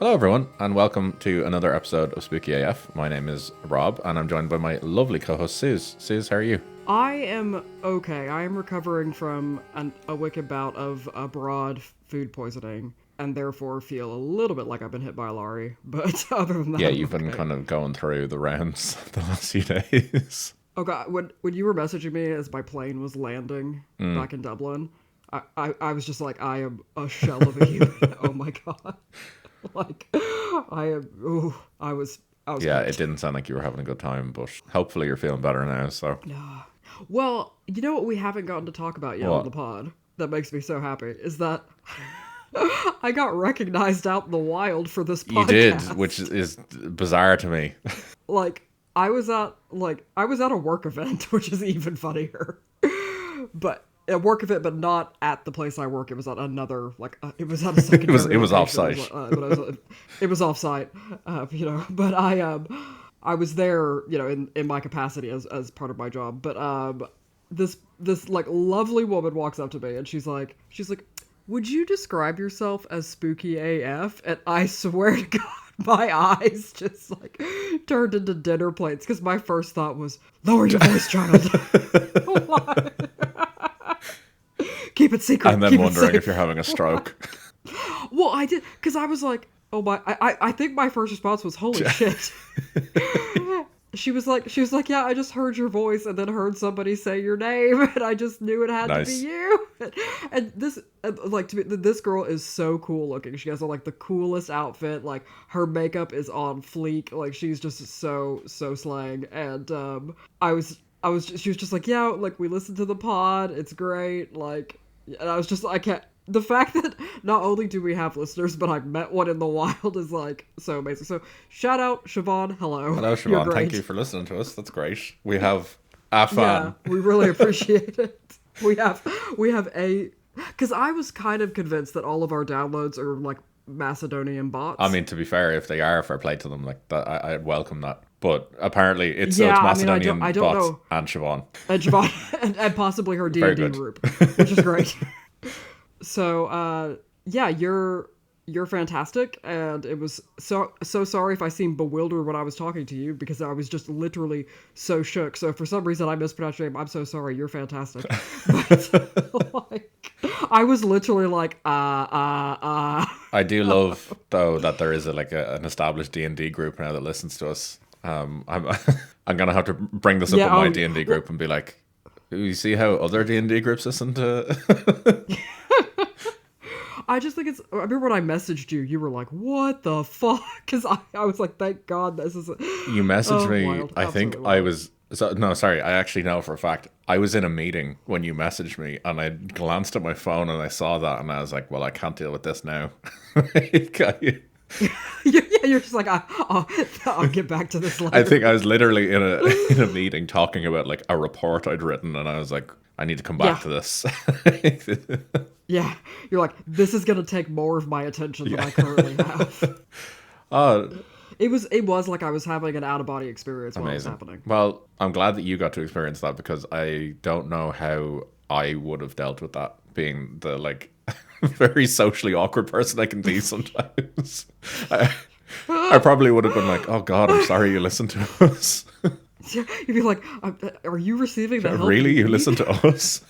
Hello everyone, and welcome to another episode of Spooky AF. My name is Rob, and I'm joined by my lovely co-host Suz. Suz, how are you? I am okay. I am recovering from a wicked bout of broad food poisoning, and therefore feel a little bit like I've been hit by a lorry. But other than that, Yeah, I'm you've been okay. kind of going through the rounds the last few days. Oh god, when you were messaging me as my plane was landing back in Dublin, I was just like, I am a shell of a human. Oh my god, like I am. Ooh, I was Yeah, it hurt. didn't sound like you were having a good time, but hopefully you're feeling better now, so... Well, you know what we haven't gotten to talk about yet on What? the pod that makes me so happy is that I got recognized out in the wild for this You did, podcast. which is bizarre to me. Like I was at a work event, which is even funnier. But a work event, but not at the place I work. It was at another, it was at a secondary. It was location. offsite. It was offsite, But I was there, in my capacity as part of my job. But this like lovely woman walks up to me and she's like, would you describe yourself as spooky AF? And I swear to God, my eyes just like turned into dinner plates because my first thought was, lower your voice, child. What? Keep it secret. And then keep wondering it if you're having a stroke. Well, I did, because I was like, oh my, I think my first response was, holy shit. She was like, yeah, I just heard your voice and then heard somebody say your name and I just knew it had to be Nice. you. And to me, this girl is so cool looking. She has like the coolest outfit. Like her makeup is on fleek. Like she's just so slang. And she was just like, yeah, like we listened to the pod. It's great. Like, and I was just, I can't. The fact that not only do we have listeners, but I've met one in the wild is like so amazing. So shout out Siobhan. Hello. Hello, You're Siobhan. great. Thank you for listening to us. That's great. We have a fan. Yeah, we really appreciate it. We have because I was kind of convinced that all of our downloads are like Macedonian bots. I mean, to be fair, if they are, fair play to them. Like that, I'd welcome that. But apparently, it's Yeah, I mean, Macedonian I don't bots know. and Siobhan. And Siobhan and possibly her Very D&D good. group, which is great. So, yeah, you're fantastic, and it was so sorry if I seemed bewildered when I was talking to you because I was just literally so shook. So if for some reason I mispronounced your name, I'm so sorry. You're fantastic. But like, I was literally like, I do love though that there is an established D&D group now that listens to us. I'm I'm gonna have to bring this up Yeah, in my oh, D&D group and be like, you see how other D&D groups listen to? I just think I remember when I messaged you, you were like, what the fuck? Because I was like, thank God this is... You messaged me. Wild. I think Absolutely I wild. was. So, no, sorry. I actually know for a fact. I was in a meeting when you messaged me, and I glanced at my phone and I saw that, and I was like, "Well, I can't deal with this now." Yeah, you're just like, I'll get back to this later. I think I was literally in a meeting talking about like a report I'd written, and I was like, "I need to come back to this." Yeah, you're like, this is gonna take more of my attention than I currently have. Oh, It was like I was having an out of body experience while it was amazing. happening. Well, I'm glad that you got to experience that because I don't know how I would have dealt with that, being the like very socially awkward person I can be sometimes. I probably would have been like, "Oh God, I'm sorry you listened to us." You'd be like, are you receiving the help? Really, you need? listen to us?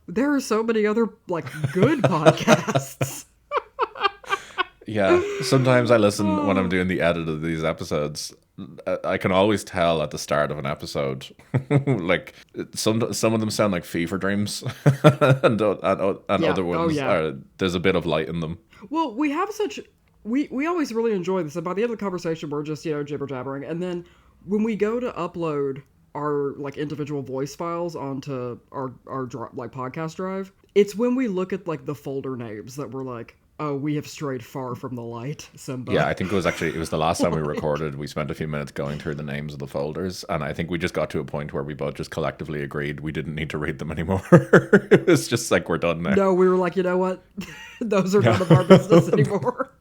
There are so many other like good podcasts. Yeah, sometimes I listen when I'm doing the edit of these episodes. I can always tell at the start of an episode, like some of them sound like fever dreams, and Yeah. other Oh, ones yeah. there's a bit of light in them. Well, we have we always really enjoy this, and by the end of the conversation, we're just jibber jabbering, and then when we go to upload our like individual voice files onto our like podcast drive, it's when we look at like the folder names that we're like, oh, we have strayed far from the light, Simba. Yeah, I think it was the last time we recorded. We spent a few minutes going through the names of the folders, and I think we just got to a point where we both just collectively agreed we didn't need to read them anymore. It was just like, we're done now. No, we were like, you know what? Those are none of our business anymore.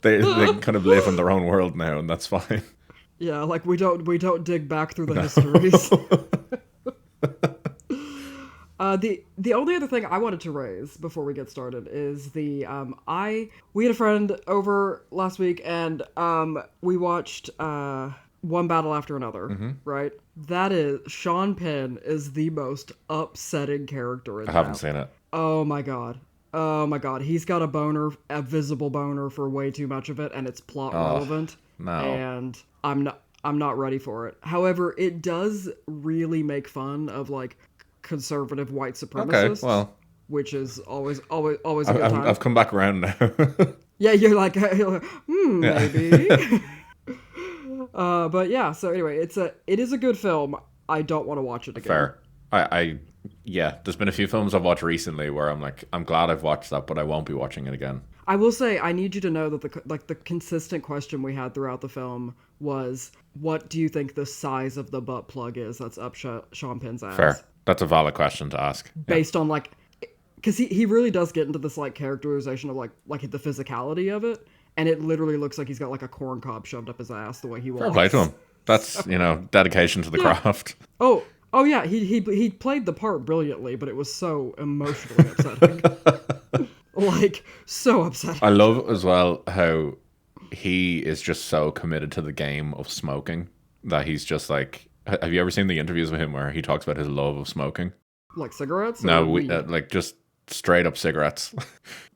They kind of live in their own world now, and that's fine. Yeah, like we don't dig back through the histories. The only other thing I wanted to raise before we get started is we had a friend over last week and we watched One Battle After Another, right? That is Sean Penn is the most upsetting character in I that. haven't seen it. Oh my god. Oh my god. He's got a visible boner for way too much of it, and it's plot relevant. No. And I'm not ready for it. However, it does really make fun of like conservative white supremacists. Okay, well, which is always a good time. I've come back around now. Yeah, you're like maybe. But yeah, so anyway, it is a good film. I don't want to watch it again. Fair. Yeah, there's been a few films I've watched recently where I'm like, I'm glad I've watched that, but I won't be watching it again. I will say, I need you to know that the consistent question we had throughout the film was, what do you think the size of the butt plug is that's up Sean Penn's ass? Fair. That's a valid question to ask. Based on like, because he really does get into this like characterization of like the physicality of it, and it literally looks like he's got like a corn cob shoved up his ass the way he walks. Fair play to him. That's, dedication to the craft. Oh yeah, he played the part brilliantly, but it was so emotionally upsetting. Like, so upsetting. I love as well how he is just so committed to the game of smoking that he's just like, have you ever seen the interviews with him where he talks about his love of smoking? Like cigarettes? No, like just straight up cigarettes.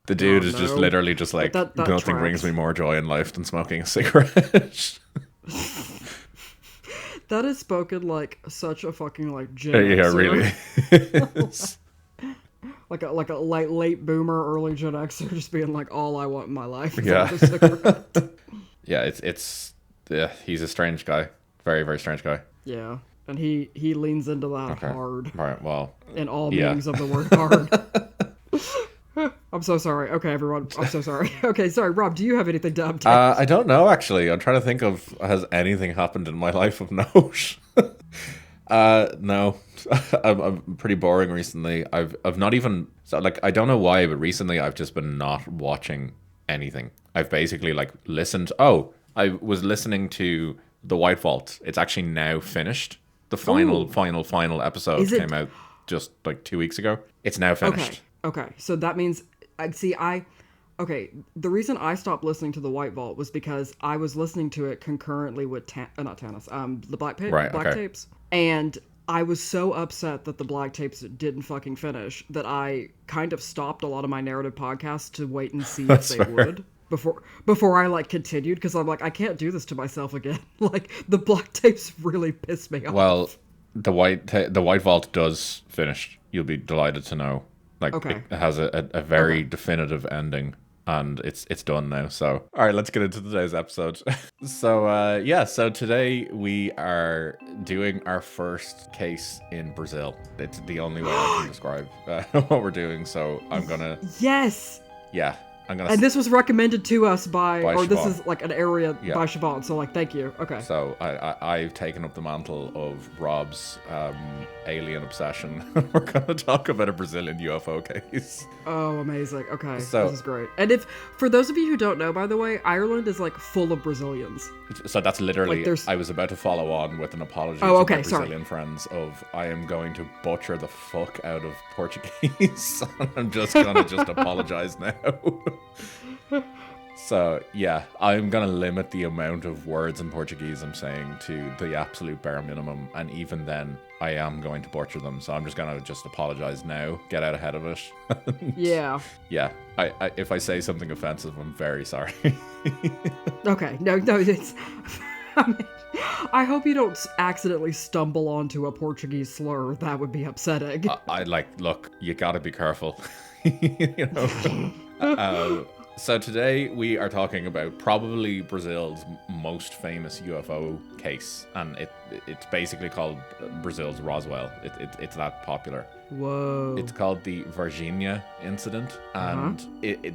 The dude is just literally just like, that nothing tracks. brings me more joy in life than smoking a cigarette. That is spoken like such a fucking like Gen Yeah, Xer. really. like a late boomer, early Gen Xer, just being like, all I want in my life is Yeah. a cigarette. Yeah, yeah, he's a strange guy. Very, very strange guy. Yeah, and he leans into that hard. Right, well. In all meanings of the word hard. I'm so sorry. Okay, everyone. I'm so sorry. Okay, sorry. Rob, do you have anything to update? I don't know, actually. I'm trying to think of, has anything happened in my life of note? No. I'm pretty boring recently. I've not even, so like, I don't know why, but recently I've just been not watching anything. I've basically like listened. I was listening to The White Vault. It's actually now finished. The final episode came out just like 2 weeks ago. It's now finished. Okay. So that means the reason I stopped listening to The White Vault was because I was listening to it concurrently with the Black Tapes, and I was so upset that the Black Tapes didn't fucking finish that I kind of stopped a lot of my narrative podcasts to wait and see if they would before I like continued, because I'm like, I can't do this to myself again. Like, the Black Tapes really pissed me off. Well, the White Vault does finish. You'll be delighted to know. Like, it has a very definitive ending, and it's done now. So, all right, let's get into today's episode. So today we are doing our first case in Brazil. It's the only way I can describe what we're doing. So I'm gonna. Yes. Yeah. And this was recommended to us by Siobhan. This is like an area by Siobhan, so like, thank you. Okay. So I've taken up the mantle of Rob's alien obsession. We're going to talk about a Brazilian UFO case. Oh, amazing. Okay, so, this is great. And for those of you who don't know, by the way, Ireland is like full of Brazilians. So that's literally, like, I was about to follow on with an apology to my Brazilian friends of, I am going to butcher the fuck out of Portuguese. I'm just going to just apologize now. So, yeah, I'm going to limit the amount of words in Portuguese I'm saying to the absolute bare minimum. And even then, I am going to butcher them. So I'm just going to just apologize now, get out ahead of it. Yeah. Yeah. If I say something offensive, I'm very sorry. Okay. No, it's... I hope you don't accidentally stumble onto a Portuguese slur. That would be upsetting. Look, you gotta be careful. You know? So today we are talking about probably Brazil's most famous UFO case, and it's basically called Brazil's Roswell. It's that popular. Whoa. It's called the Varginha incident, and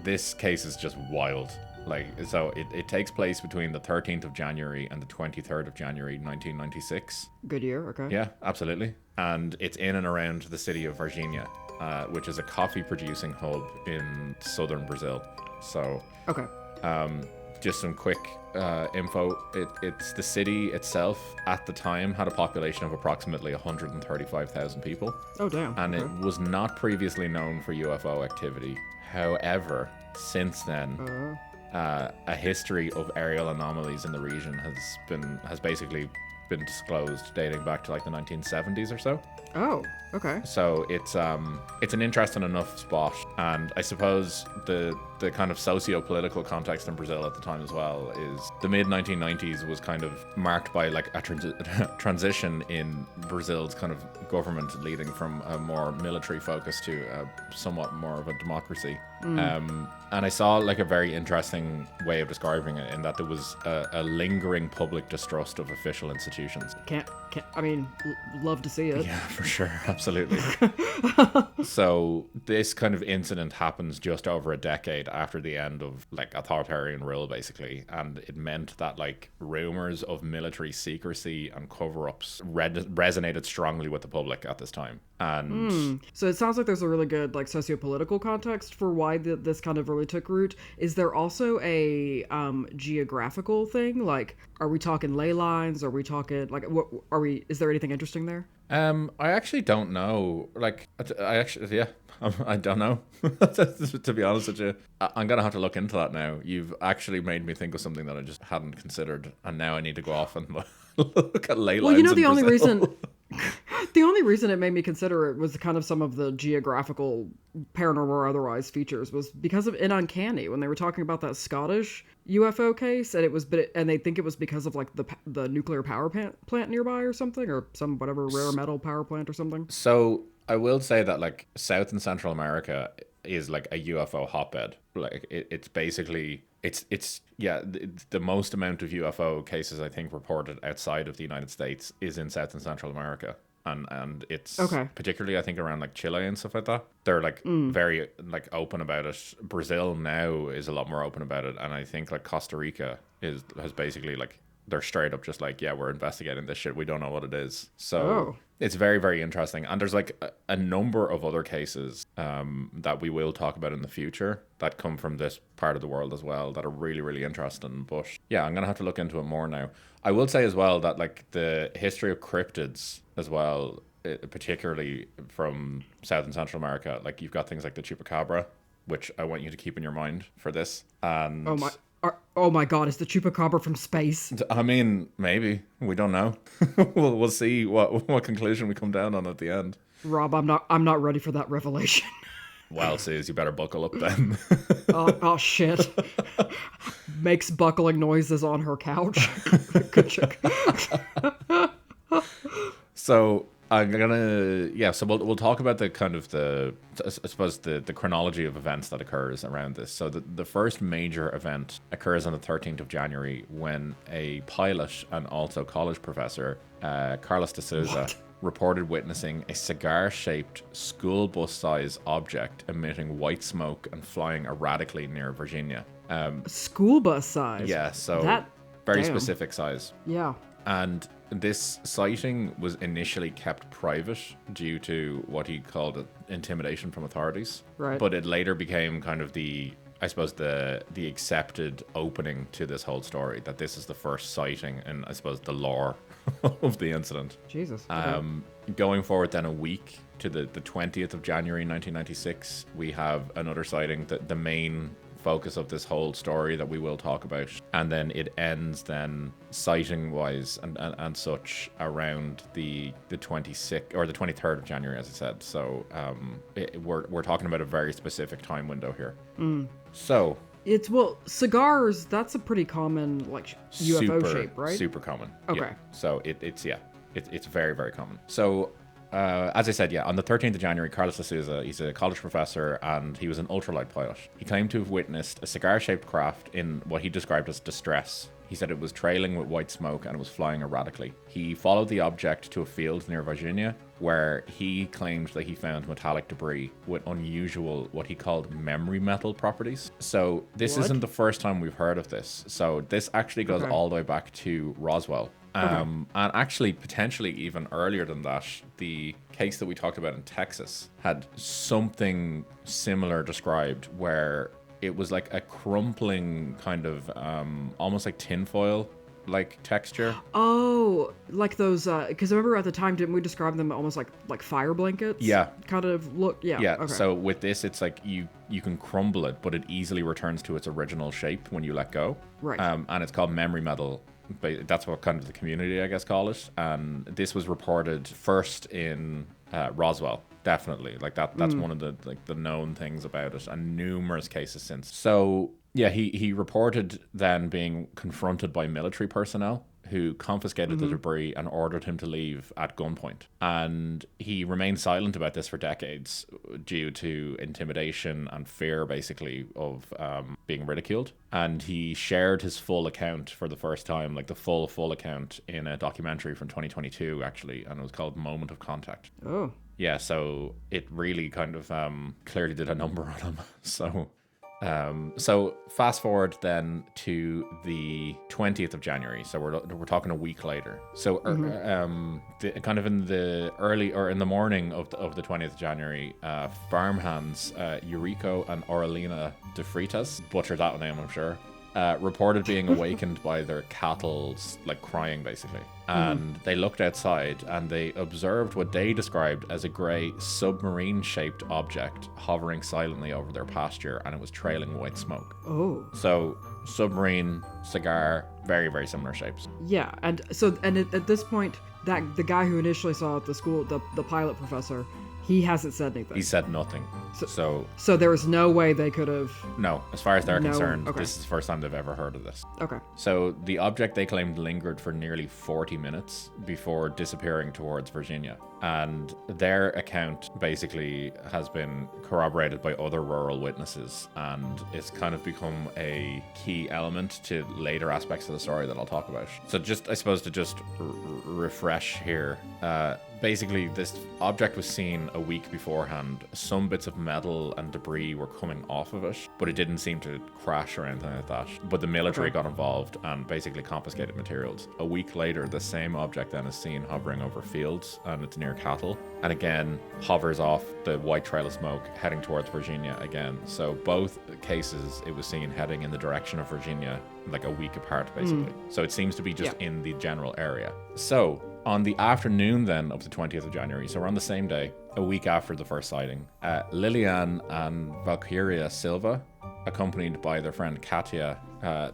this case is just wild. Like, so it takes place between the 13th of January and the 23rd of January 1996. Good year, okay. Yeah, absolutely. And it's in and around the city of Varginha, which is a coffee producing hub in southern Brazil. So, okay. just some quick info. It's the city itself at the time had a population of approximately 135,000 people. Oh, damn. And okay. it was not previously known for UFO activity. However, since then, a history of aerial anomalies in the region has basically been disclosed, dating back to like the 1970s or so. Oh, okay. So it's an interesting enough spot, and I suppose the kind of socio-political context in Brazil at the time as well is the mid 1990s was kind of marked by like a transition in Brazil's kind of government, leading from a more military focus to somewhat more of a democracy. And I saw like a very interesting way of describing it, in that there was a lingering public distrust of official institutions. Can't I mean, love to see it. Yeah, for sure. Absolutely. So this kind of incident happens just over a decade after the end of like authoritarian rule, basically. And it meant that like rumors of military secrecy and cover-ups resonated strongly with the public at this time. And So it sounds like there's a really good like socio-political context for why this kind of really took root. Is there also a geographical thing? Like, are we talking ley lines? Are we talking like what are we? Is there anything interesting there? I actually don't know. Like, I don't know. To be honest with you, I'm gonna have to look into that now. You've actually made me think of something that I just hadn't considered, and now I need to go off and look at ley lines. Well, you know, in Brazil. the only reason it made me consider it was kind of some of the geographical, paranormal or otherwise features was because of in Uncanny when they were talking about that Scottish UFO case, and they think it was because of like the nuclear power plant nearby or something, or some whatever rare metal power plant or something. So I will say that like South and Central America is like a UFO hotbed. Like it's basically the most amount of UFO cases I think reported outside of the United States is in South and Central America. And it's Okay. particularly I think around like Chile and stuff like that. They're like very like open about it. Brazil now is a lot more open about it, and I think like Costa Rica has basically like they're straight up just like, yeah, we're investigating this shit. We don't know what it is. So it's very, very interesting. And there's like a number of other cases that we will talk about in the future that come from this part of the world as well that are really, really interesting. But yeah, I'm going to have to look into it more now. I will say as well that like the history of cryptids as well, particularly from South and Central America, like you've got things like the chupacabra, which I want you to keep in your mind for this. And oh my god, is the chupacabra from space? I mean, maybe. We don't know. We'll see what conclusion we come down on at the end. Rob, I'm not ready for that revelation. Well, Suze, you better buckle up then. Oh shit. Makes buckling noises on her couch. So I'm gonna so we'll talk about the kind of I suppose the chronology of events that occurs around this. So the first major event occurs on the 13th of January when a pilot and also college professor, Carlos de Souza, reported witnessing a cigar-shaped school bus-size object emitting white smoke and flying erratically near Virginia. School bus size. Yeah, so very specific size. Yeah. And this sighting was initially kept private due to what he called intimidation from authorities. Right. But it later became kind of the accepted opening to this whole story, that this is the first sighting and I suppose the lore of the incident. Jesus. Going forward then a week to the 20th of January 1996, we have another sighting, that the main focus of this whole story that we will talk about, and then it ends then sighting wise and such around the 26th or the 23rd of January, as I said. So we're talking about a very specific time window here. So cigars, that's a pretty common like UFO shape, right? Super common. Okay. Yeah. So it's very, very common. So as I said, on the 13th of January, Carlos de Souza, he's a college professor and he was an ultralight pilot. He claimed to have witnessed a cigar-shaped craft in what he described as distress. He said it was trailing with white smoke and it was flying erratically. He followed the object to a field near Virginia, where he claimed that he found metallic debris with unusual, what he called memory metal properties. So this isn't the first time we've heard of this. So this actually goes all the way back to Roswell. And actually, potentially even earlier than that, the case that we talked about in Texas had something similar described, where it was like a crumpling kind of almost like tinfoil like texture. Oh, like those, because remember at the time, didn't we describe them almost like fire blankets? Yeah. Kind of look, yeah. Yeah, Okay. so with this, it's like you can crumble it, but it easily returns to its original shape when you let go. Right. And it's called memory metal. That's what kind of the community, I guess, call it. And this was reported first in Roswell. Definitely, like that's one of the known things about it, and numerous cases since. So yeah, he reported then being confronted by military personnel who confiscated the debris and ordered him to leave at gunpoint. And he remained silent about this for decades due to intimidation and fear, basically, of being ridiculed. And he shared his full account for the first time, like the full account, in a documentary from 2022, actually, and it was called Moment of Contact. Oh. Yeah, so it really kind of clearly did a number on him. So fast forward then to the 20th of January. So we're talking a week later. So kind of in the early or in the morning of the 20th of January, farmhands Eurico and Aurelina de Freitas, butchered that name, I'm sure, reported being awakened by their cattle like crying, basically. And they looked outside and they observed what they described as a grey submarine-shaped object hovering silently over their pasture, and it was trailing white smoke. Oh. So submarine, cigar, very, very similar shapes. Yeah, and at this point, that the guy who initially saw it at the school, the pilot professor, he hasn't said anything. He said nothing. So there was no way they could have... No, as far as they're concerned, okay. This is the first time they've ever heard of this. Okay. So the object, they claimed, lingered for nearly 40 minutes before disappearing towards Virginia. And their account basically has been corroborated by other rural witnesses, and it's kind of become a key element to later aspects of the story that I'll talk about. So just, I suppose, to just refresh here, basically this object was seen a week beforehand. Some bits of metal and debris were coming off of it, but it didn't seem to crash or anything like that. But the military got involved and basically confiscated materials. A week later, the same object then is seen hovering over fields, and it's near cattle, and again hovers off the white trail of smoke heading towards Virginia again. So both cases, it was seen heading in the direction of Virginia, like a week apart, basically. So it seems to be just in the general area. So on the afternoon then of the 20th of January, so we're on the same day, a week after the first sighting, Lilian and Valkyria Silva, accompanied by their friend Katia,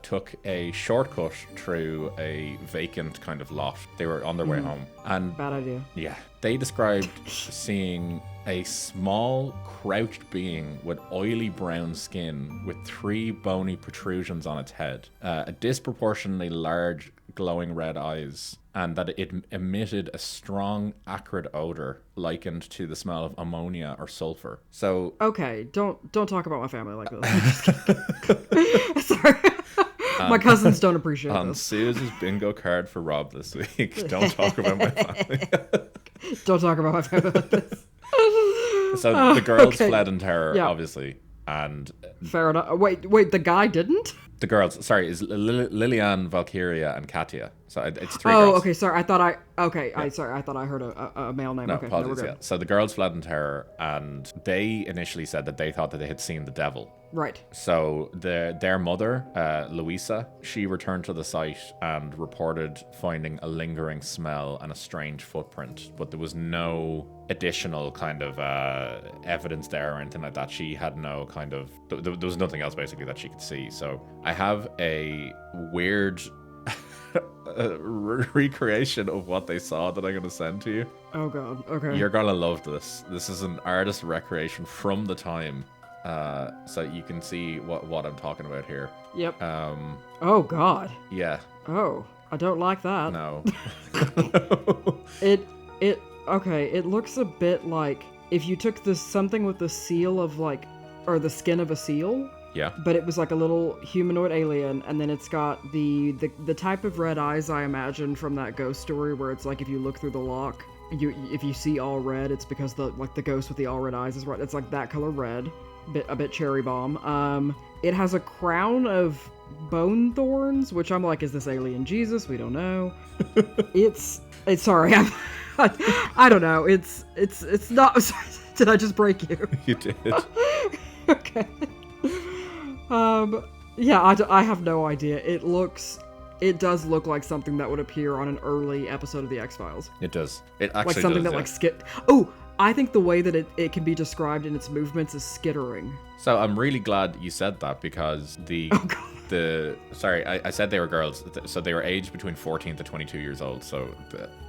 took a shortcut through a vacant kind of lot. They were on their way home. And bad idea. Yeah. They described seeing a small, crouched being with oily brown skin with 3 bony protrusions on its head, a disproportionately large, glowing red eyes, and that it emitted a strong, acrid odor likened to the smell of ammonia or sulfur. So okay, don't talk about my family like this. Sorry. My cousins don't appreciate on this. Suz's bingo card for Rob this week, don't talk about my family. Don't talk about my family like this. So the girls fled in terror, obviously, and fair enough. Wait, the guy didn't? The girls, sorry, is Lilian, Valkyria, and Katia. So it's 3 girls. Oh, okay. Sorry, I thought I heard a male name. No, Okay, apologies. Yeah. So the girls fled in terror, and they initially said that they thought that they had seen the devil. Right. So their mother, Louisa, she returned to the site and reported finding a lingering smell and a strange footprint, but there was no additional kind of evidence there or anything like that. She had no kind of... There was nothing else, basically, that she could see. So I have a weird recreation of what they saw that I'm going to send to you. Oh, God. Okay. You're going to love this. This is an artist recreation from the time. So you can see what I'm talking about here. Yep. Oh, God. Yeah. Oh, I don't like that. No. Okay, it looks a bit like if you took something with the seal of or the skin of a seal. Yeah. But it was like a little humanoid alien, and then it's got the type of red eyes I imagine from that ghost story where it's like if you look through the lock, if you see all red, it's because the ghost with the all red eyes is right. It's like that color red, a bit cherry bomb. It has a crown of bone thorns, which I'm like, is this alien Jesus? We don't know. It's sorry. I don't know. It's not. Did I just break you? You did. Okay. Yeah, I have no idea. It does look like something that would appear on an early episode of the X-Files. It does. It Like actually something does, that yeah. like skit. Oh, I think the way that it can be described in its movements is skittering. So I'm really glad you said that, because Oh god. sorry, I said they were girls, so they were aged between 14 to 22 years old. So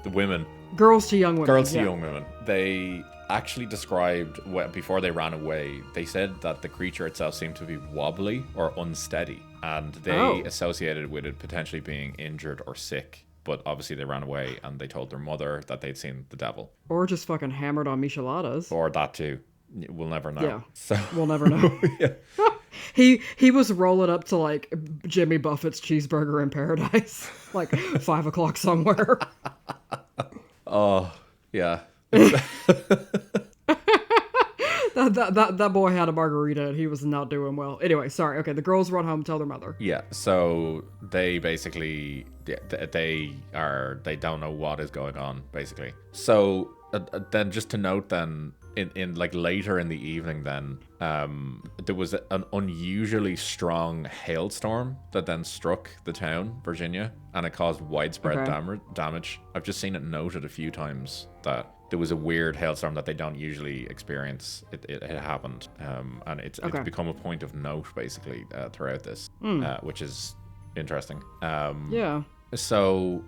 the women, Girls to young women. girls to yeah. young women, they actually described, before they ran away, they said that the creature itself seemed to be wobbly or unsteady, and they associated with it potentially being injured or sick. But obviously they ran away, and they told their mother that they'd seen the devil. Or just fucking hammered on micheladas. Or that too. We'll never know. Yeah. So We'll never know. yeah. He was rolling up to like Jimmy Buffett's Cheeseburger in Paradise, like 5 o'clock somewhere. Oh, yeah. That boy had a margarita and he was not doing well. Anyway, sorry. Okay, the girls run home, tell their mother. Yeah, so they basically they don't know what is going on, basically. So then, just to note, then in like later in the evening, then there was an unusually strong hailstorm that then struck the town, Virginia, and it caused widespread damage. I've just seen it noted a few times that there was a weird hailstorm that they don't usually experience. It happened, and it's become a point of note, basically, throughout this, which is interesting. Yeah. So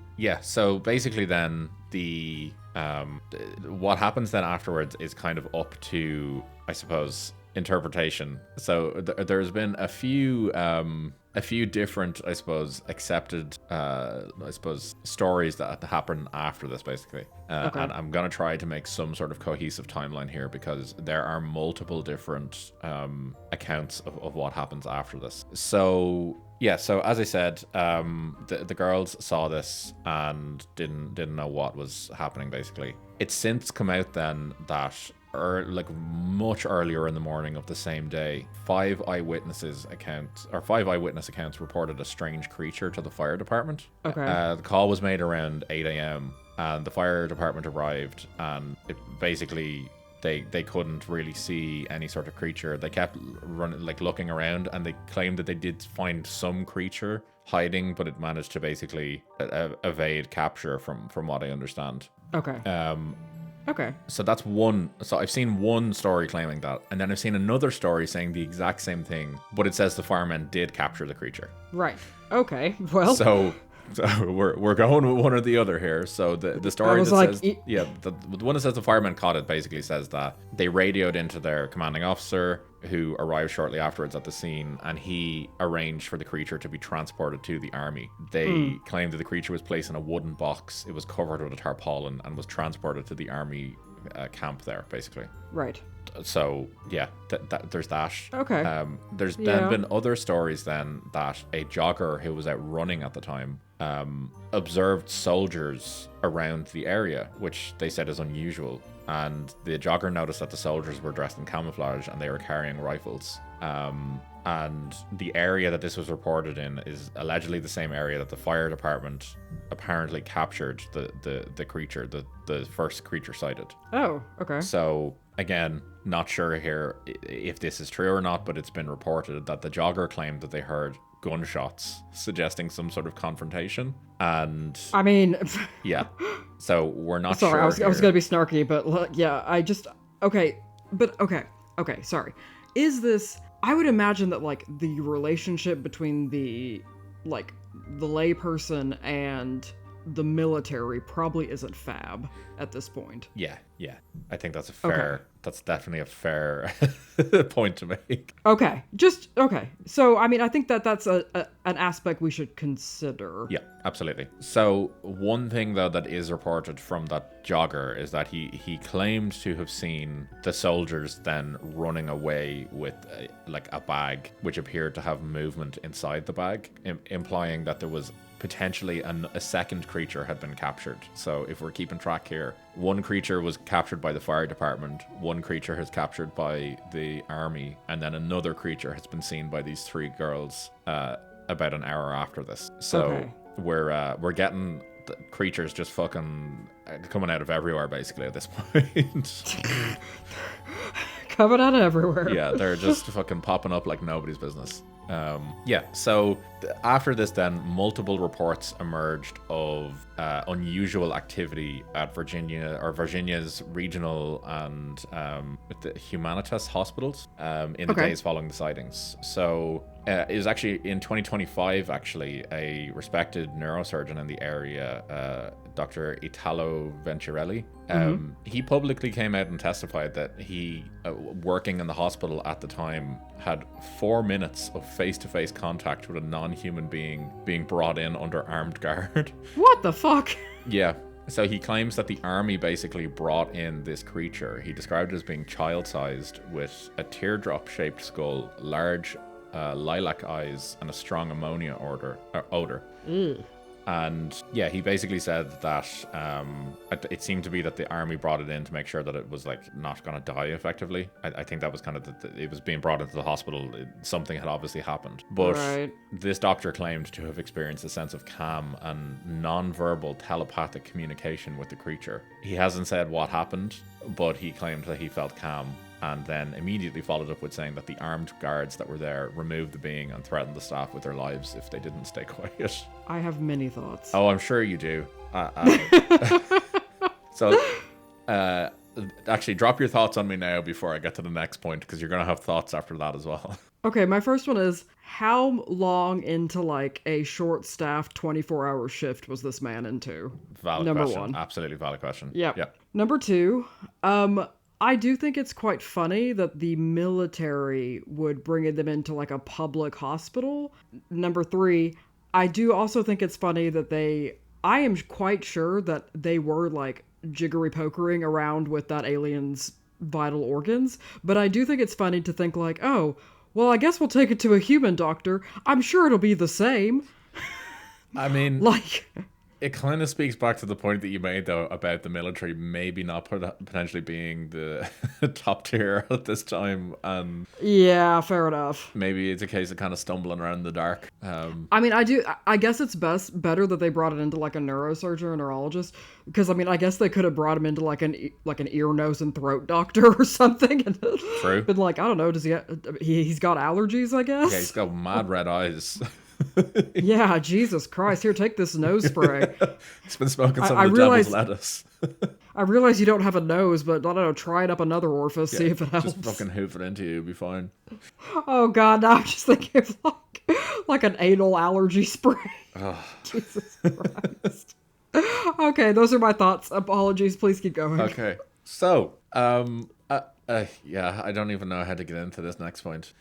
basically, then what happens then afterwards is kind of up to, I suppose, interpretation. So there's been a few different, I suppose, accepted stories that happen after this, basically. And I'm gonna try to make some sort of cohesive timeline here, because there are multiple different accounts of what happens after this. So yeah, so as I said, the girls saw this and didn't know what was happening, basically. It's since come out then that much earlier in the morning of the same day, 5 eyewitness accounts reported a strange creature to the fire department. The call was made around 8 a.m. and the fire department arrived, and it basically they couldn't really see any sort of creature. They kept looking around, and they claimed that they did find some creature hiding, but it managed to basically evade capture, from what I understand. Okay. So that's one. So I've seen one story claiming that, and then I've seen another story saying the exact same thing, but it says the firemen did capture the creature. Right. Okay. Well. So we're going with one or the other here. So the story that says the one that says the firemen caught it basically says that they radioed into their commanding officer, who arrived shortly afterwards at the scene, and he arranged for the creature to be transported to the army. They claimed that the creature was placed in a wooden box. It was covered with a tarpaulin and was transported to the army camp there, basically. Right. So yeah, there's that. Okay. There's then been other stories then that a jogger who was out running at the time observed soldiers around the area, which they said is unusual. And the jogger noticed that the soldiers were dressed in camouflage and they were carrying rifles. And the area that this was reported in is allegedly the same area that the fire department apparently captured the creature, the first creature sighted. Oh, okay. So again, not sure here if this is true or not, but it's been reported that the jogger claimed that they heard gunshots, suggesting some sort of confrontation. And I mean, yeah, so we're not sorry, sure. I was gonna be snarky, but yeah, I just okay, sorry. Is this? I would imagine that like the relationship between the layperson and the military probably isn't fab at this point. Yeah. I think that's that's definitely a fair point to make. Okay. So, I mean, I think that's an aspect we should consider. Yeah, absolutely. So one thing, though, that is reported from that jogger is that he claimed to have seen the soldiers then running away with a bag, which appeared to have movement inside the bag, implying that there was potentially a second creature had been captured. So if we're keeping track here, one creature was captured by the fire department, one creature is captured by the army, and then another creature has been seen by these 3 girls about an hour after this. So we're getting creatures just fucking coming out of everywhere, basically, at this point. Coming out of everywhere. Yeah, they're just fucking popping up like nobody's business. Yeah, so after this then, multiple reports emerged of unusual activity at Virginia's regional and the Humanitas hospitals in the days following the sightings. So it was actually in 2025, actually, a respected neurosurgeon in the area, Dr. Italo Venturelli, he publicly came out and testified that he, working in the hospital at the time, had 4 minutes of face-to-face contact with a non-human being brought in under armed guard. What the fuck? Yeah. So he claims that the army basically brought in this creature. He described it as being child-sized with a teardrop-shaped skull, large lilac eyes, and a strong ammonia odor. And yeah, he basically said that it seemed to be that the army brought it in to make sure that it was like not going to die effectively. I think that was kind of it was being brought into the hospital. Something had obviously happened. But this doctor claimed to have experienced a sense of calm and non-verbal telepathic communication with the creature. He hasn't said what happened, but he claimed that he felt calm, and then immediately followed up with saying that the armed guards that were there removed the being and threatened the staff with their lives if they didn't stay quiet. I have many thoughts. Oh, I'm sure you do. So, actually, drop your thoughts on me now before I get to the next point, because you're going to have thoughts after that as well. Okay, my first one is, how long into like a short-staffed 24-hour shift was this man into? Valid Number question. one. Absolutely valid question. Yep. Number two, I do think it's quite funny that the military would bring them into like a public hospital. Number three, I do also think it's funny that I am quite sure that they were like jiggery pokering around with that alien's vital organs. But I do think it's funny to think like, oh, well, I guess we'll take it to a human doctor. I'm sure it'll be the same. I mean, like, it kind of speaks back to the point that you made, though, about the military maybe not potentially being the top tier at this time. And yeah, fair enough. Maybe it's a case of kind of stumbling around in the dark. I mean, I guess it's better that they brought it into like a neurosurgeon or neurologist, because I mean, I guess they could have brought him into like an ear, nose, and throat doctor or something. And True. But like, I don't know, does he's got allergies, I guess? Yeah, he's got mad red eyes. Yeah, Jesus Christ. Here, take this nose spray. He's been smoking some of the devil's lettuce. I realize you don't have a nose, but I don't know, try it up another orifice, see if it helps. Just fucking hoof it into you, you'll be fine. Oh god, now I'm just thinking of like an anal allergy spray. Oh. Jesus Christ. Okay, those are my thoughts. Apologies, please keep going. Okay. So, yeah, I don't even know how to get into this next point.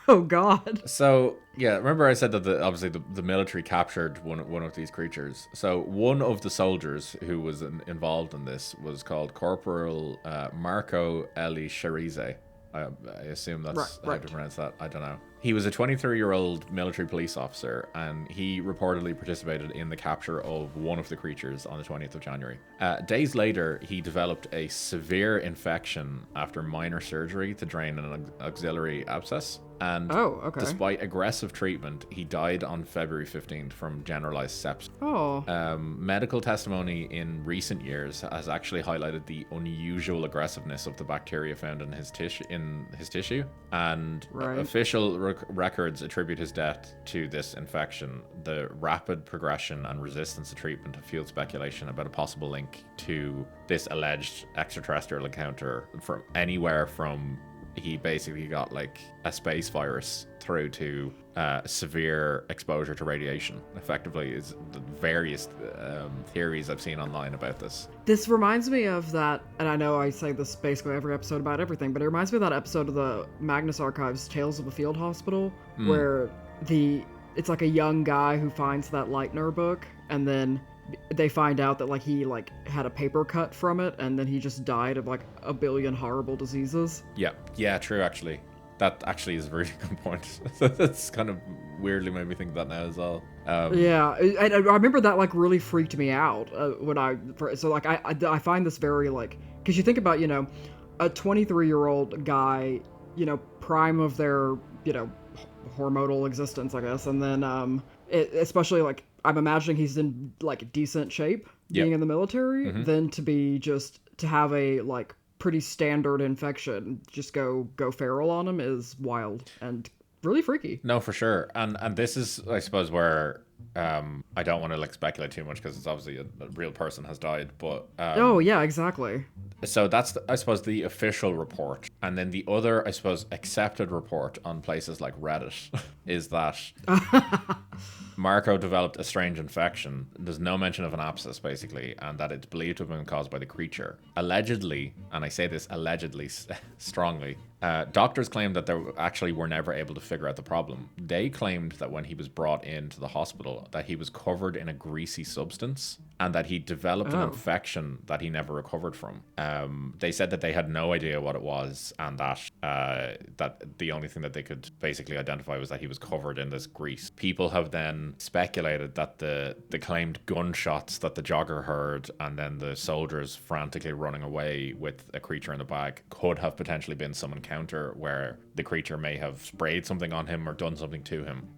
Oh god. So yeah, remember I said that obviously the military captured one of these creatures. So one of the soldiers who was involved in this was called Corporal Marco Eli Sharize. I assume that's how to pronounce that. I don't know. He was a 23-year-old military police officer, and he reportedly participated in the capture of one of the creatures on the 20th of January. Days later, he developed a severe infection after minor surgery to drain an auxiliary abscess. And despite aggressive treatment, he died on February 15th from generalized sepsis. Medical testimony in recent years has actually highlighted the unusual aggressiveness of the bacteria found in his tissue, and official records attribute his death to this infection. The rapid progression and resistance to treatment have fueled speculation about a possible link to this alleged extraterrestrial encounter from anywhere from he basically got like a space virus through to severe exposure to radiation. Effectively, is the various theories I've seen online about this. This reminds me of that, and I know I say this basically every episode about everything, but it reminds me of that episode of the Magnus Archives Tales of a Field Hospital, where it's like a young guy who finds that Leitner book, and then they find out that like he like had a paper cut from it, and then he just died of like a billion horrible diseases. Yeah, true. Actually, that actually is a really good point. That's kind of weirdly made me think of that now as well. Yeah, I remember that like really freaked me out when I find this very like, because you think about, you know, a 23-year-old guy, you know, prime of their, you know, hormonal existence, I guess, and then especially like I'm imagining he's in like decent shape being in the military, then to have a like pretty standard infection just go feral on him is wild and really freaky. No, for sure. And this is, I suppose, where I don't want to like speculate too much because it's obviously a real person has died, but Oh yeah, exactly. so that's I suppose the official report, and then the other, I suppose, accepted report on places like Reddit is that Marco developed a strange infection. There's no mention of an abscess, basically, and that it's believed to have been caused by the creature. Allegedly, and I say this allegedly strongly, doctors claimed that they actually were never able to figure out the problem. They claimed that when he was brought into the hospital, that he was covered in a greasy substance and that he developed an infection that he never recovered from. They said that they had no idea what it was, and that that the only thing that they could basically identify was that he was covered in this grease. People have then speculated that the claimed gunshots that the jogger heard and then the soldiers frantically running away with a creature in the bag could have potentially been some encounter where the creature may have sprayed something on him or done something to him.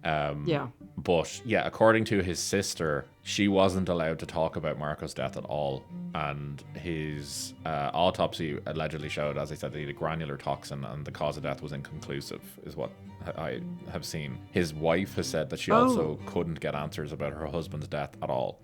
But yeah, according to his sister, she wasn't allowed to talk about Marco's death at all, and his autopsy allegedly showed, as I said, that he had a granular toxin, and the cause of death was inconclusive, is what I have seen. His wife has said that she also couldn't get answers about her husband's death at all.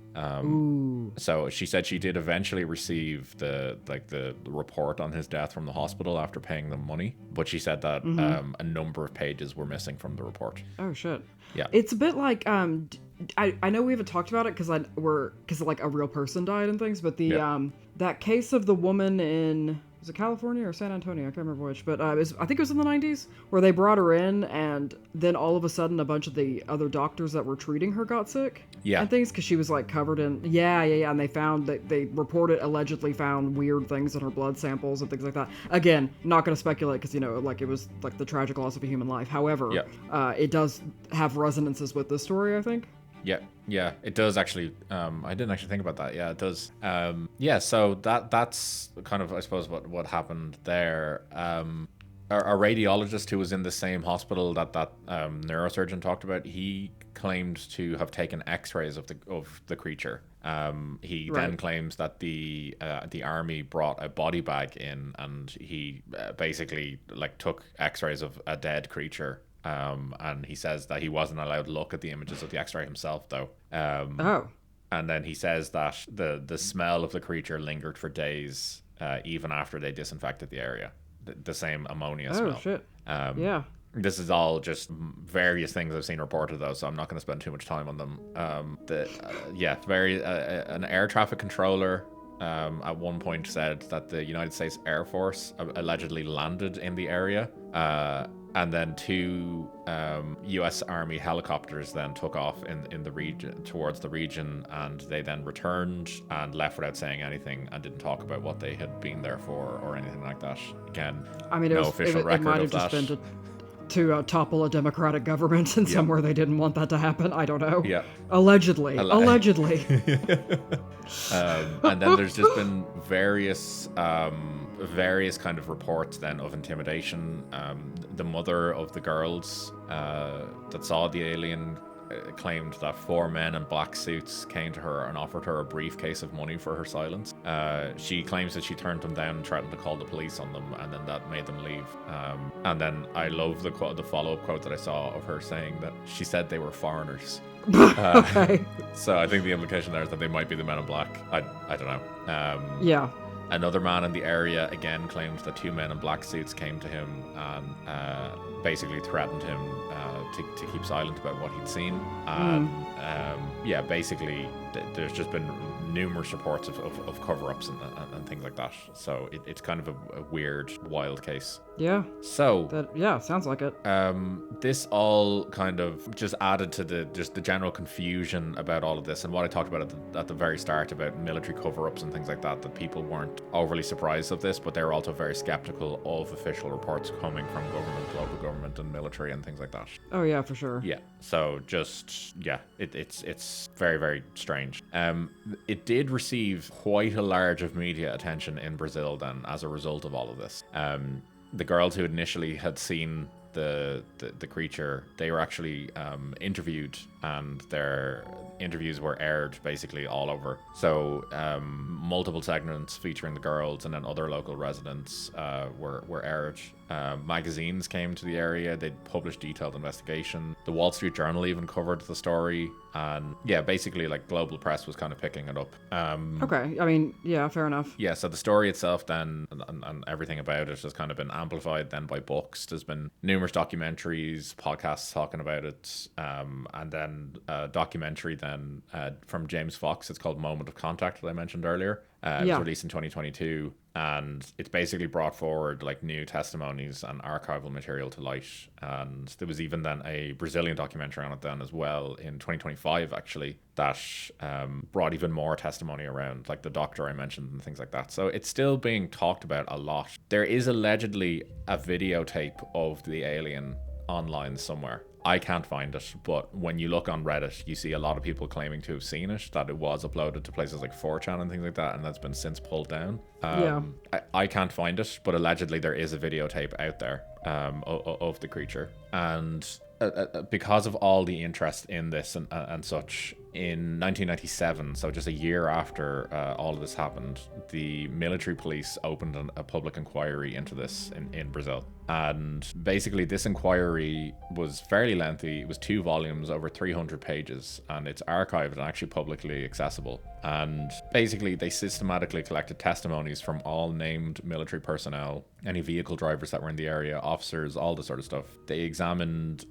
So she said she did eventually receive the report on his death from the hospital after paying them money, but she said that a number of pages were missing from the report. Oh shit. Yeah. It's a bit like I know we haven't talked about it because like a real person died and things, but the that case of the woman in, was it California or San Antonio? I can't remember which, but I think it was in the 90s where they brought her in, and then all of a sudden a bunch of the other doctors that were treating her got sick. Yeah. And things because she was like covered in and they found that they allegedly found weird things in her blood samples and things like that. Again, not going to speculate because like it was like the tragic loss of a human life. However, it does have resonances with this story, I think. Yeah, it does actually. I didn't actually think about that. Yeah, it does. So that's kind of, I suppose, what happened there. A radiologist who was in the same hospital that neurosurgeon talked about, he claimed to have taken X-rays of the creature. He then claims that the army brought a body bag in, and he basically like took X-rays of a dead creature. And he says that he wasn't allowed to look at the images of the X-ray himself, though. And then he says that the smell of the creature lingered for days, even after they disinfected the area. The same ammonia smell. Oh, shit. Yeah. This is all just various things I've seen reported, though, so I'm not going to spend too much time on them. An air traffic controller at one point said that the United States Air Force allegedly landed in the area. And then 2 U.S. Army helicopters then took off in the region, towards the region, and they then returned and left without saying anything and didn't talk about what they had been there for or anything like that. Again, I mean, official record it might of have that. just been to topple a democratic government in somewhere they didn't want that to happen. I don't know. Yeah. Allegedly. And then there's just been various kind of reports then of intimidation. The mother of the girls that saw the alien claimed that 4 men in black suits came to her and offered her a briefcase of money for her silence. She claims that she turned them down and threatened to call the police on them, and then that made them leave. And then I love the follow-up quote that I saw of her saying that she said they were foreigners. Okay. So I think the implication there is that they might be the men in black. I don't know. Yeah. Another man in the area again claimed that 2 men in black suits came to him and basically threatened him to keep silent about what he'd seen. And basically there's just been numerous reports of cover-ups and things like that. So it's kind of a weird, wild case. Yeah. So sounds like it. This all kind of just added to the general confusion about all of this, and what I talked about at the very start about military cover-ups and things like that. That people weren't overly surprised of this, but they were also very skeptical of official reports coming from government, local government, and military and things like that. Oh yeah, for sure. Yeah. So it's very, very strange. It did receive quite a large of media attention in Brazil then as a result of all of this. The girls who initially had seen the creature, they were actually interviewed, and their interviews were aired basically all over. So multiple segments featuring the girls and then other local residents were aired. Magazines came to the area. They published detailed investigation. The Wall Street Journal even covered the story, and yeah, basically like global press was kind of picking it up. Okay, I mean, yeah, fair enough. Yeah, so the story itself then and everything about it has kind of been amplified then by books. There's been numerous documentaries, podcasts talking about it, and then a documentary then from James Fox. It's called Moment of Contact that I mentioned earlier. It was released in 2022, and it's basically brought forward like new testimonies and archival material to light. And there was even then a Brazilian documentary on it then as well in 2025 actually, that brought even more testimony around like the doctor I mentioned and things like that. So it's still being talked about a lot. There is allegedly a videotape of the alien online somewhere. I can't find it, but when you look on Reddit, you see a lot of people claiming to have seen it, that it was uploaded to places like 4chan and things like that, and that's been since pulled down. I can't find it, but allegedly there is a videotape out there of the creature. And because of all the interest in this and such, in 1997, so just a year after all of this happened, the military police opened a public inquiry into this in Brazil. And basically this inquiry was fairly lengthy. It was 2 volumes, over 300 pages, and it's archived and actually publicly accessible. And basically they systematically collected testimonies from all named military personnel, any vehicle drivers that were in the area, officers, all this sort of stuff. They examined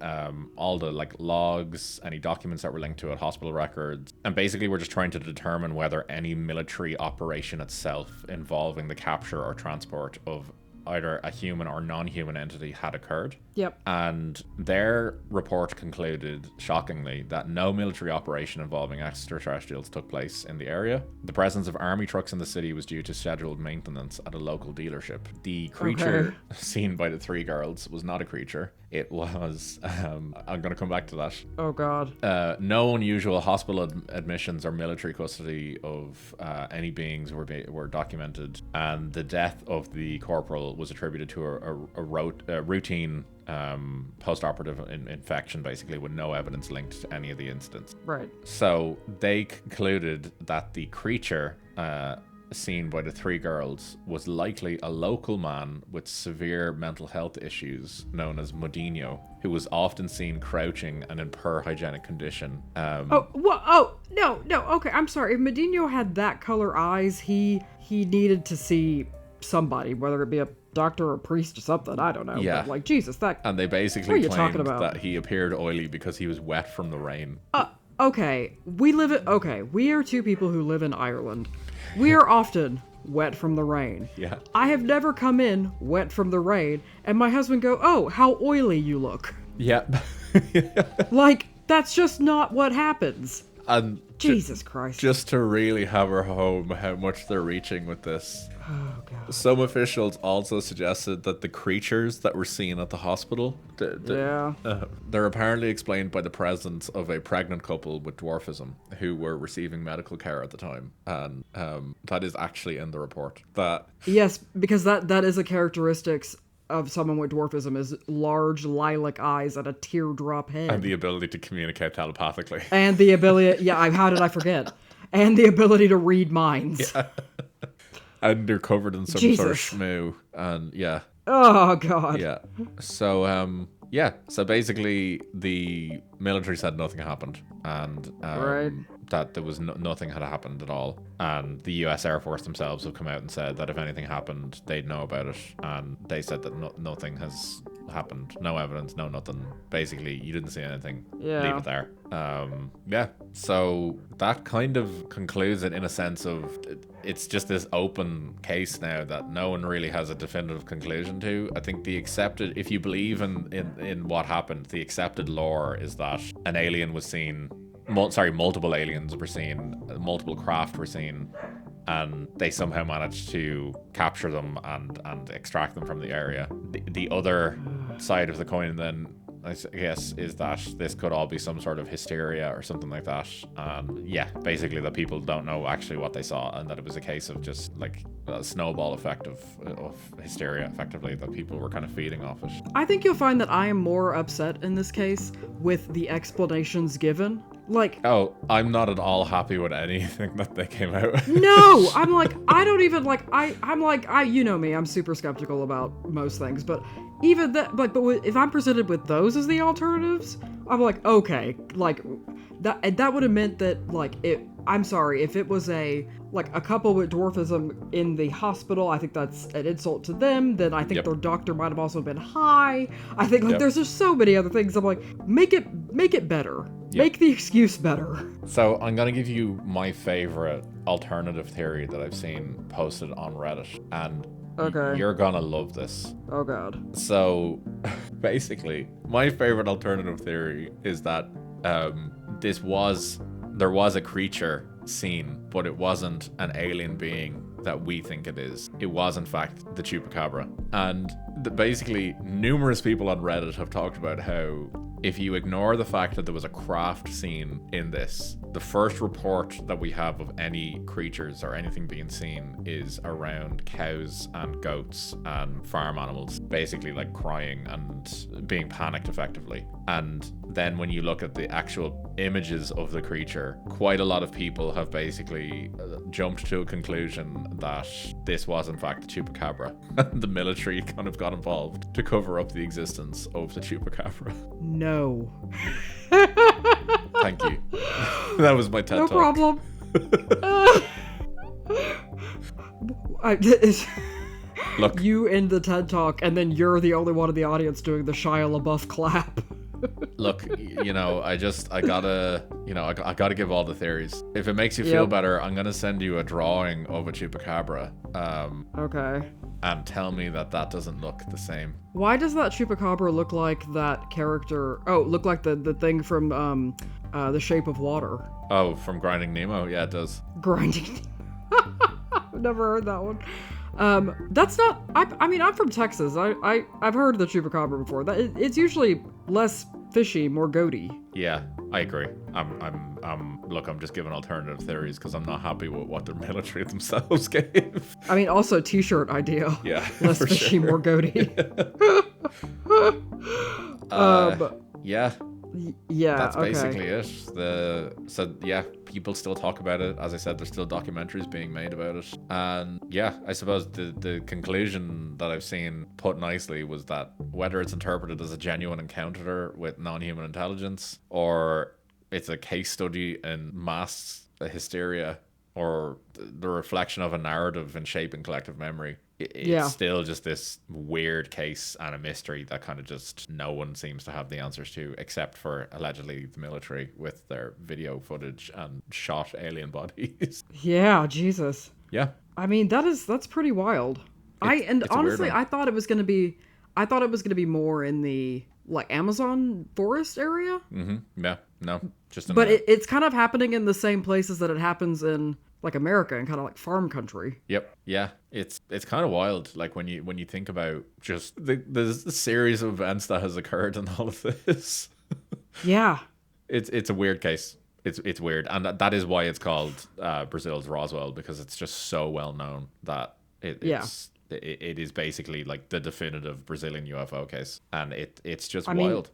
all the like logs, any documents that were linked to it, hospital records, and basically we're just trying to determine whether any military operation itself involving the capture or transport of either a human or non-human entity had occurred. Yep. And their report concluded, shockingly, that no military operation involving extraterrestrials took place in the area. The presence of army trucks in the city was due to scheduled maintenance at a local dealership. The creature seen by the 3 girls was not a creature. It was, I'm going to come back to that. Oh, God. No unusual hospital admissions or military custody of any beings were documented. And the death of the corporal was attributed to a routine post-operative infection, basically, with no evidence linked to any of the incidents. Right. So they concluded that the creature seen by the 3 girls was likely a local man with severe mental health issues known as Modinho, who was often seen crouching and in poor hygienic condition. No, okay, I'm sorry. If Modinho had that color eyes, he needed to see somebody, whether it be a doctor or a priest or something, I don't know. Yeah. But like, Jesus, that... And they basically what are you claimed talking about? that he appeared oily because he was wet from the rain. Okay, we are 2 people who live in Ireland. We are often wet from the rain. Yeah. I have never come in wet from the rain, and my husband go, "Oh, how oily you look." Yeah. Like, that's just not what happens. And Jesus Christ. Just to really hammer home how much they're reaching with this. Oh, God. Some officials also suggested that the creatures that were seen at the hospital, they're apparently explained by the presence of a pregnant couple with dwarfism who were receiving medical care at the time. And that is actually in the report. Yes, because that is a characteristics of someone with dwarfism, is large lilac eyes and a teardrop head. And the ability to communicate telepathically. And the ability, how did I forget? And the ability to read minds. Yeah. And they're covered in some sort of schmoo. And yeah. Oh, God. Yeah. So, so basically the military said nothing happened. And that there was nothing had happened at all. And the US Air Force themselves have come out and said that if anything happened, they'd know about it. And they said that nothing has happened. No evidence, no nothing. Basically, you didn't see anything. Yeah. Leave it there. So that kind of concludes it in a sense of it's just this open case now that no one really has a definitive conclusion to. I think if you believe in what happened, the accepted lore is that an alien was seen, multiple aliens were seen, multiple craft were seen, and they somehow managed to capture them and extract them from the area. The other side of the coin then, I guess, is that this could all be some sort of hysteria or something like that. Basically that people don't know actually what they saw, and that it was a case of just like snowball effect of hysteria, effectively, that people were kind of feeding off it. I think you'll find that I am more upset in this case with the explanations given. Like, oh, I'm not at all happy with anything that they came out with. No, I'm like, I don't even like, I'm like, you know me, I'm super skeptical about most things, but even that, like, but if I'm presented with those as the alternatives, I'm like, okay, like, that would have meant that, like, I'm sorry, if it was a couple with dwarfism in the hospital, I think that's an insult to them. Then I think their doctor might have also been high. I think, like, there's just so many other things. I'm like, make it better. Make the excuse better. So I'm going to give you my favorite alternative theory that I've seen posted on Reddit. And you're going to love this. Oh, God. So basically, my favorite alternative theory is that there was a creature seen, but it wasn't an alien being that we think it is. It was, in fact, the chupacabra. And basically, numerous people on Reddit have talked about how if you ignore the fact that there was a craft seen in this, the first report that we have of any creatures or anything being seen is around cows and goats and farm animals, basically like crying and being panicked effectively. And then when you look at the actual images of the creature, quite a lot of people have basically jumped to a conclusion that this was in fact the chupacabra. The military kind of got involved to cover up the existence of the chupacabra. No. Thank you. That was my TED no talk. Problem. Look, you in the TED talk, and then you're the only one in the audience doing the Shia LaBeouf clap. Look, I gotta give all the theories. If it makes you feel better, I'm gonna send you a drawing of a chupacabra. Okay. And tell me that doesn't look the same. Why does that chupacabra look like that character? Oh, look like the thing from The Shape of Water. Oh, from Grinding Nemo? Yeah, it does. Grinding. I've never heard that one. That's not. I mean, I'm from Texas. I've heard the chupacabra before. It's usually less fishy, more goaty. Yeah, I agree. Look, I'm just giving alternative theories because I'm not happy with what the military themselves gave. I mean, also t-shirt idea. Yeah, less fishy, more goaty. Yeah. Yeah, that's basically it. People still talk about it. As I said, there's still documentaries being made about it. And yeah, I suppose the conclusion that I've seen put nicely was that whether it's interpreted as a genuine encounter with non-human intelligence, or it's a case study in mass hysteria, or the reflection of a narrative in shaping collective memory, it's still just this weird case and a mystery that kind of just no one seems to have the answers to, except for allegedly the military with their video footage and shot alien bodies. Yeah, Jesus. Yeah. I mean, that's pretty wild. Honestly, I thought it was gonna be more in the like Amazon forest area. Mm-hmm. Yeah. No. But it's kind of happening in the same places that it happens in like America and kind of like farm country. Yep. Yeah. It's kind of wild. Like when you think about just the series of events that has occurred and all of this. Yeah. It's a weird case. It's weird, and that is why it's called Brazil's Roswell, because it's just so well known that it is basically like the definitive Brazilian UFO case, and it's just wild.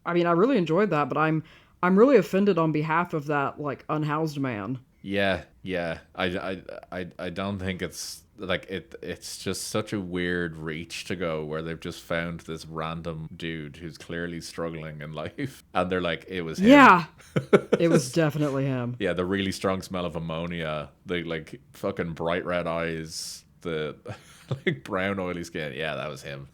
I mean, I really enjoyed that, but I'm really offended on behalf of that like unhoused man. Yeah. I don't think it's like it's just such a weird reach to go where they've just found this random dude who's clearly struggling in life, and they're like, it was him. Yeah. It was definitely him. Yeah, the really strong smell of ammonia, the like fucking bright red eyes, the like brown oily skin. Yeah, that was him.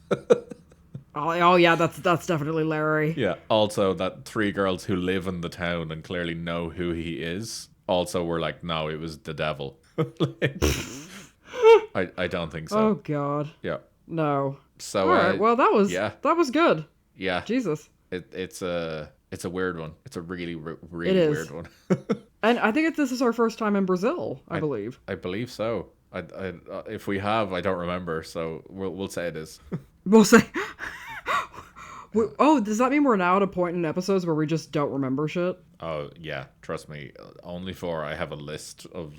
Oh yeah, that's definitely Larry. Yeah. Also, that 3 girls who live in the town and clearly know who he is also were like, no, it was the devil. I don't think so. Oh God. Yeah. No. So all right. Well, that was good. Yeah. Jesus. It's a weird one. It's a really weird one. And I think this is our first time in Brazil, I believe. I believe so. I if we have, I don't remember. So we'll say it is. We'll say Oh, does that mean we're now at a point in episodes where we just don't remember shit? Oh, yeah, trust me. Only for I have a list of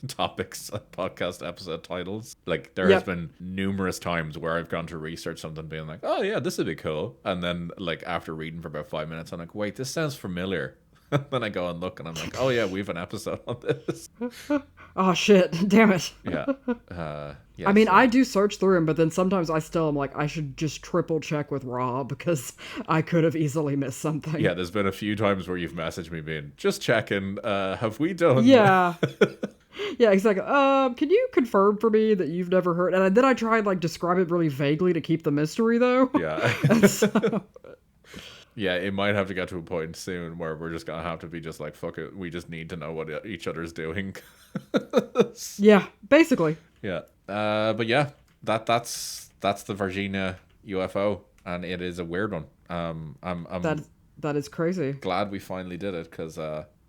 topics, podcast episode titles. Like, there has Yep. been numerous times where I've gone to research something being like, oh, yeah, this would be cool. And then, like, after reading for about 5 minutes, I'm like, wait, this sounds familiar. Then I go and look and I'm like, oh, yeah, we have an episode on this. Oh shit! Damn it. Yeah. I mean, so- I do search through them, but then sometimes I still am like, I should just triple check with Rob because I could have easily missed something. Yeah, there's been a few times where you've messaged me being, just checking, have we done... Yeah. Yeah, exactly. Can you confirm for me that you've never heard? And then I tried like describe it really vaguely to keep the mystery though. Yeah. So, Yeah, it might have to get to a point soon where we're just gonna have to be just like, fuck it, we just need to know what each other's doing. yeah, basically. Yeah. But yeah, that's the Varginha UFO, and it is a weird one. I'm That is crazy. glad we finally did it because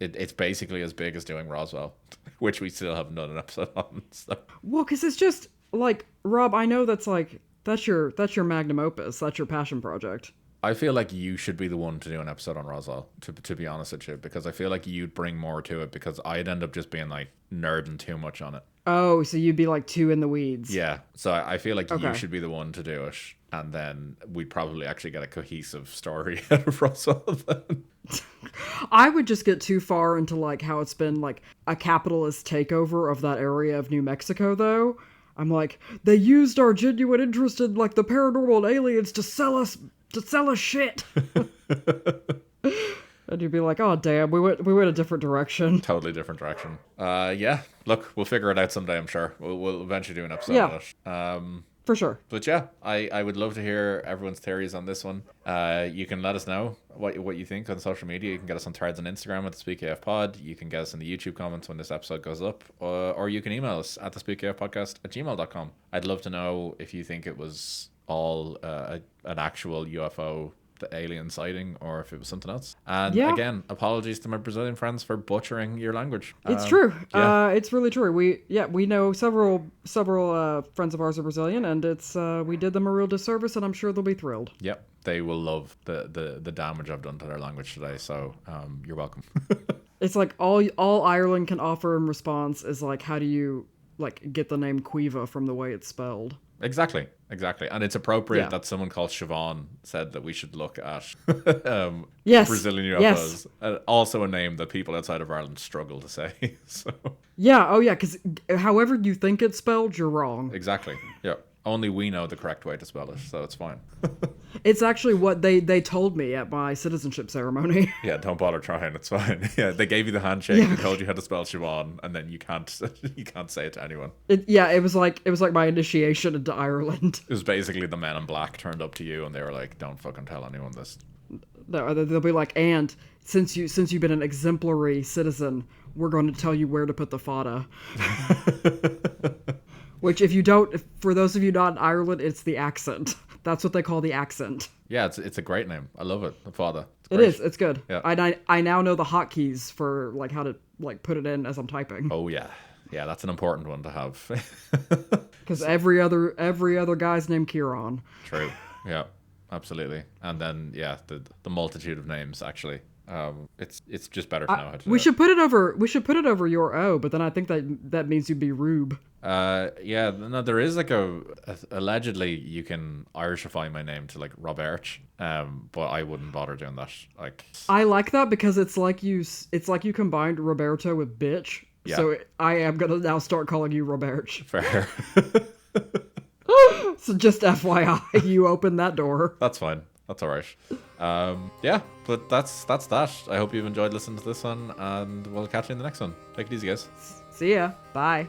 it's basically as big as doing Roswell, which we still haven't done an episode on. So. Well, because it's just like Rob. I know that's like that's your magnum opus. That's your passion project. I feel like you should be the one to do an episode on Roswell, to be honest with you, because I feel like you'd bring more to it, because I'd end up just being like nerding too much on it. Oh, so you'd be like too in the weeds. Yeah, so I feel like you Okay. should be the one to do it, and then we'd probably actually get a cohesive story out of Roswell then. I would just get too far into like how it's been like a capitalist takeover of that area of New Mexico though. I'm like, they used our genuine interest in like the paranormal and aliens to sell us shit. And you'd be like, oh damn, we went a different direction. Totally different direction. Yeah, look, we'll figure it out someday, I'm sure. We'll eventually do an episode on it. For sure. But yeah, I would love to hear everyone's theories on this one. You can let us know what you think on social media. You can get us on Threads and Instagram at the SpookyAF Pod. You can get us in the YouTube comments when this episode goes up. Or you can email us at thespookyafpodcast@gmail.com. I'd love to know if you think it was all an actual UFO, the alien sighting, or if it was something else. And again, apologies to my Brazilian friends for butchering your language. It's true. yeah. It's really true. We know several friends of ours are Brazilian, and it's we did them a real disservice, and I'm sure they'll be thrilled. Yep, they will love the damage I've done to their language today. So you're welcome. It's like all Ireland can offer in response is like, how do you like get the name Quiva from the way it's spelled? Exactly. And it's appropriate Yeah. that someone called Siobhan said that we should look at Yes. Brazilian UFOs. Yes. Also a name that people outside of Ireland struggle to say. So Yeah. Oh yeah. Because however you think it's spelled, you're wrong. exactly. Yeah. Only we know the correct way to spell it, so it's fine. It's actually what they told me at my citizenship ceremony. Yeah, don't bother trying. It's fine. Yeah, they gave you the handshake. Yeah. They told you how to spell Siobhan, and then you can't say it to anyone. It was like my initiation into Ireland. It was basically the Men in Black turned up to you, and they were like, "Don't fucking tell anyone this." No, they'll be like, and since you've been an exemplary citizen, we're going to tell you where to put the fada. Which, if you don't, for those of you not in Ireland, it's the accent. That's what they call the accent. Yeah, it's a great name. I love it. The Father. It is. It's good. Yeah. I now know the hotkeys for like how to like put it in as I'm typing. Oh yeah, that's an important one to have. Because every other guy's named Kieran. True. Yeah, absolutely. And then the multitude of names actually. It's just better to know how to do We it. should put it over your O, but then I think that means you'd be Rube. Yeah, no, there is like allegedly you can Irishify my name to like Robert, but I wouldn't bother doing that. Like, I like that because it's like you combined Roberto with bitch. Yeah. So I am gonna now start calling you Robert. fair. So just FYI, you open that door. That's fine. That's all right. Yeah, but that's that. I hope you've enjoyed listening to this one, and we'll catch you in the next one. Take it easy, guys. See ya. Bye.